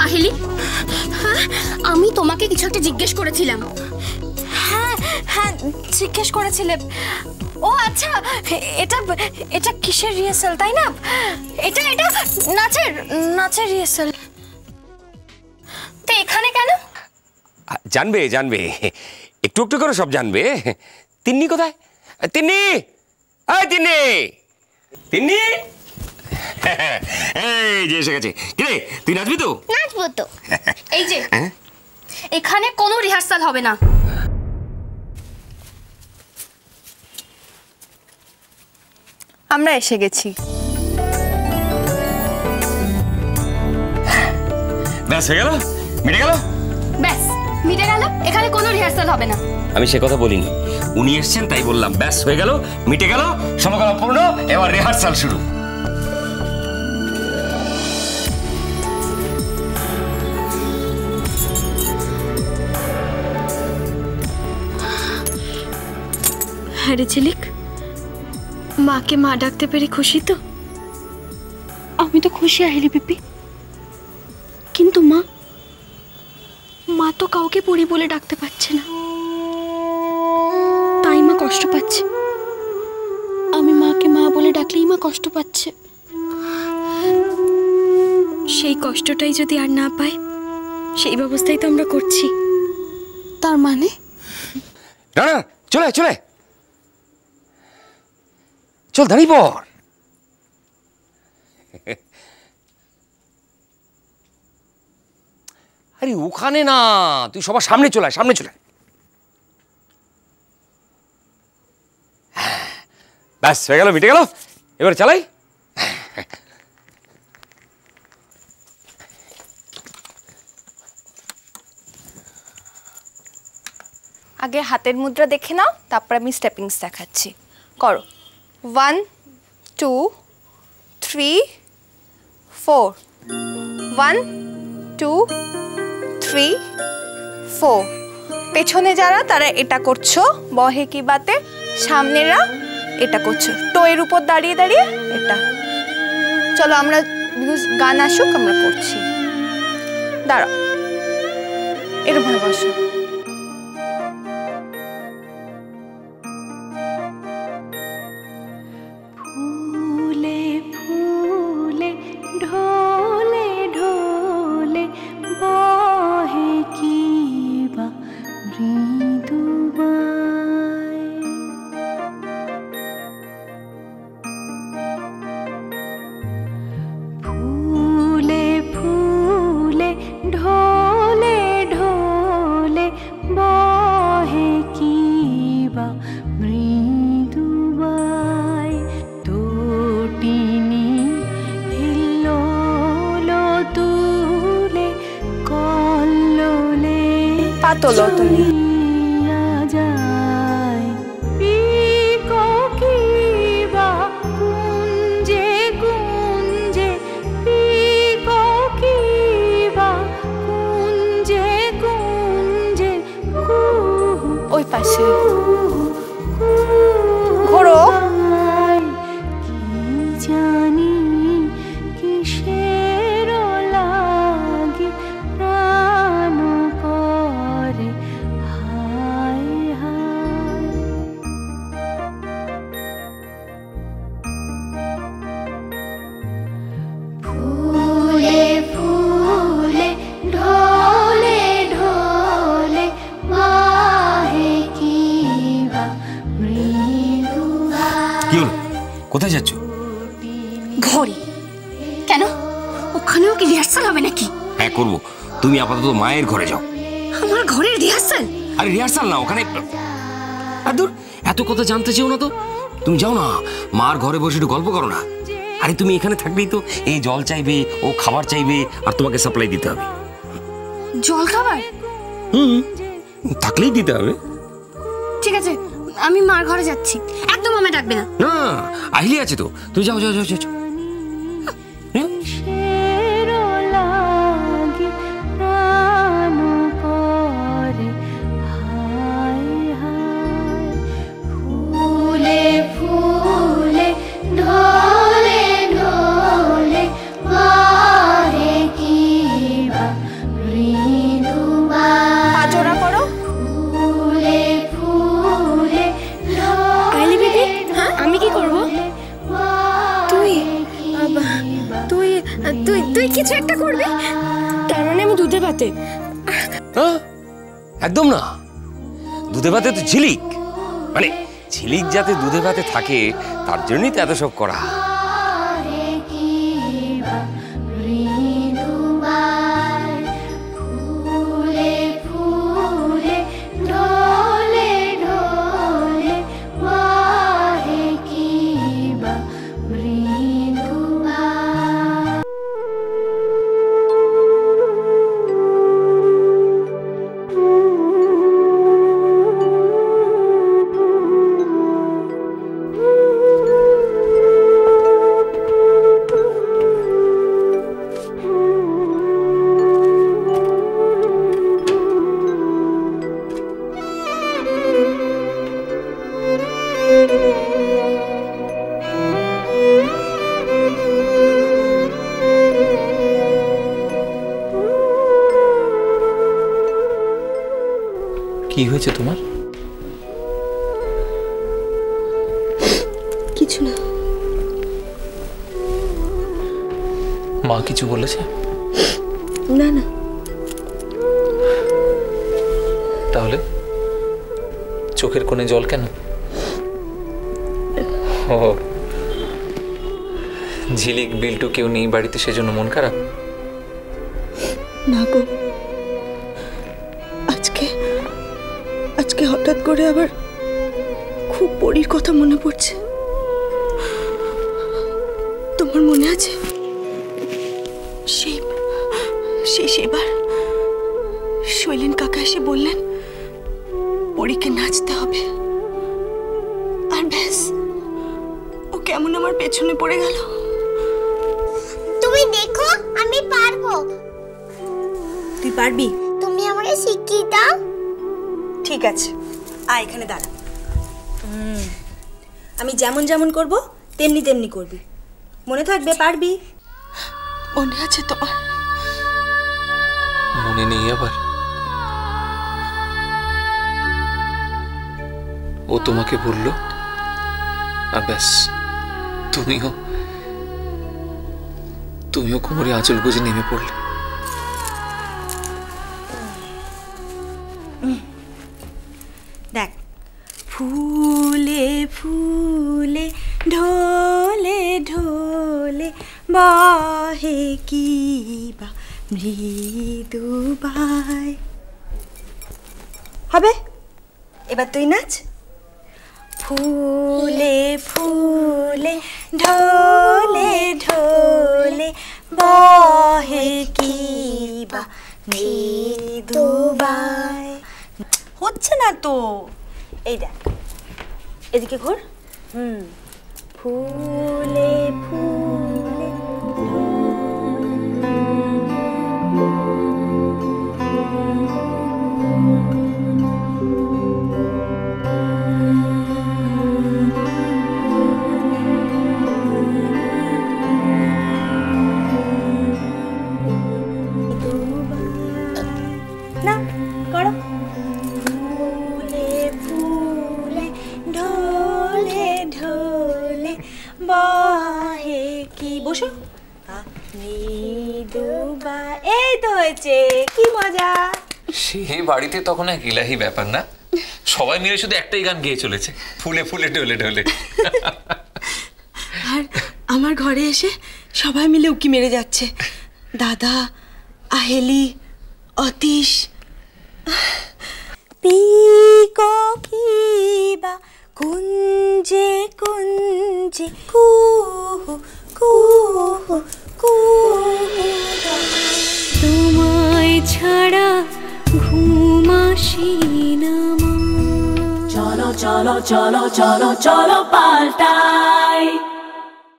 আহিলি, আমি তোমাকে কিছু একটা জিজ্ঞেস করেছিলাম। হ্যাঁ হ্যাঁ জিজ্ঞেস করেছিলে। ও আচ্ছা, এটা এটা কিসের রিহার্সাল তাই না? এটা এটা নাচের রিহার্সাল। তো এখানে কেন? জানবে জানবে, একটু একটু করে সব জানবে। তিন্নি কোথায়? তিন্নি, এই তিন্নি, তিন্নি, এই যে এসে গেছে। কিরে তুই নাচবি তো? নাচবো তো। এই যে এখানে কোনো রিহার্সাল হবে না। আমরা এসে গেছি। ব্যাস হয়ে গেল, মিটে গেল। ব্যাস মিটে গেল, এখানে কোনো রিহার্সাল হবে না। আমি সে কথা বলিনি, উনি এসছেন তাই বললাম। ব্যাস হয়ে গেল, মিটে গেল, সমকাল পূর্ণ, এবার রিহার্সাল শুরু। হ্যাঁ রে ঝিলিক, মাকে মা ডাকতে পেরে খুশি তো? আমি তো খুশি আহিলি পিপি, কিন্তু মা তো কাউকে পড়ি বলে ডাকতে পারছে না, তাই মা কষ্ট পাচ্ছে। আমি মাকে মা বলে ডাকলেই মা কষ্ট পাচ্ছে। সেই কষ্টটাই যদি আর না পায়, সেই ব্যবস্থাই তো আমরা করছি। তার মানে? না না, চলে চলে চল, দাঁড়িয়ে পড়। আরে ওখানে না, তুই সবার সামনে চলে আয়, সামনে চলে। ব্যাস হয়ে গেল, মিটে গেল, এবার চালাই। আগে হাতের মুদ্রা দেখে নাও, তারপর আমি স্টেপিংস দেখাচ্ছি। করো 1 2 3 4, 1 2 3 4। পেছনে যারা তারা এটা করছো বহে কি বাতে, সামনেরা এটা করছো টোয়ের উপর দাঁড়িয়ে দাঁড়িয়ে এটা। চলো আমরা গান আসুক আমরা করছি। দাঁড়াও, এরকম বসো। তোলো তুমি। ওই পাশে ঘোরো। কোথায় যাচ্ছ? ঘরে। কেন, ওখানেও কি রিহার্সাল হবে নাকি? হ্যাঁ করবো, তুমি আপাতত মায়ের ঘরে যাও। আমার ঘরের রিহার্সাল? আরে রিহার্সাল না, ওখানে এত কথা জানতে চেও না তো, তুমি যাও না, মার ঘরে বসে একটু গল্প করো না। আরে তুমি এখানে থাকলেই তো এই জল চাইবে, ও খাবার চাইবে, আর তোমাকে সাপ্লাই দিতে হবে। জল খাবার? থাকলেই দিতে হবে। ঠিক আছে, আমি মার ঘরে যাচ্ছি, একদম আমায় ডাকবে না। না, আহিলি আছে তো, তুই যাও যাও যাও যাও। কি কিছু একটা করবি। তার মানে আমি দুধে ভাতে? হ্যাঁ, একদম না। দুধে ভাতে তো ঝিলিক, মানে ঝিলিক যাতে দুধে ভাতে থাকে তার জন্যই তো এত সব করা। কি হয়েছে তোমার? কিছু না। মা কিছু বলেছে? না না। তাহলে চোখের কোণে জল কেন? ও, ঝিলিক বিল্টু কেউ নেই বাড়িতে, সেজন্য মন খারাপ? না গো, আজকে হঠাৎ করে আবার খুব পরীর কথা মনে পড়ছে। তোমার মনে আছে সেবার শৈলেন কাকা এসে বললেন পরীকে নাচতে হবে, আর ব্যাস ও কেমন আমার পেছনে পড়ে গেল। তুমি দেখো আমি পারবো। তুই পারবি? তুমি আমাকে শিখিয়ে দাও। ঠিক আছে, আয় এখানে দাঁড়া। আমি যেমন যেমন করব তেমনি তেমনি করবি, মনে থাকবে? পারবি? মনে আছে তোমার? মনে নেই আবার? ও তোমাকে বলল আর ব্যাস তুমিও কোমরে আঁচল গুজে নেমে পড়লে। দেখ, ফুলে ফুলে ঢোলে ঢোলে বাহে কি বা মৃদু বায়। হবে? এবার তুই নাচ। ফুলে ফুলে ঢোলে ঢোলে বাহে কি বা মৃদু বায়। হচ্ছে না তো। এই দেখ, এদিকে ঘোর। ফুলে ফুলে না করো। ফুলে ফুলে ঢোলে ঢোলে বাহে কি। বসো। এই তো হয়েছে, কি মজা। সে বাড়িতে তখন এক ইলাহি ব্যাপার না, সবাই মিলে শুধু একটাই গান গেয়ে চলেছে, ফুলে ফুলে ঢোলে ঢোলে। আর আমার ঘরে এসে সবাই মিলে উকি মেরে যাচ্ছে। দাদা, আহেলি, অতীশ। পিকো কিবা কুঞ্জে কুঞ্জে কুহু কুহু কুহু। তোমায় ছাড়া ঘুম আসি না। চলো চলো চলো চলো চলো পাল্টাই।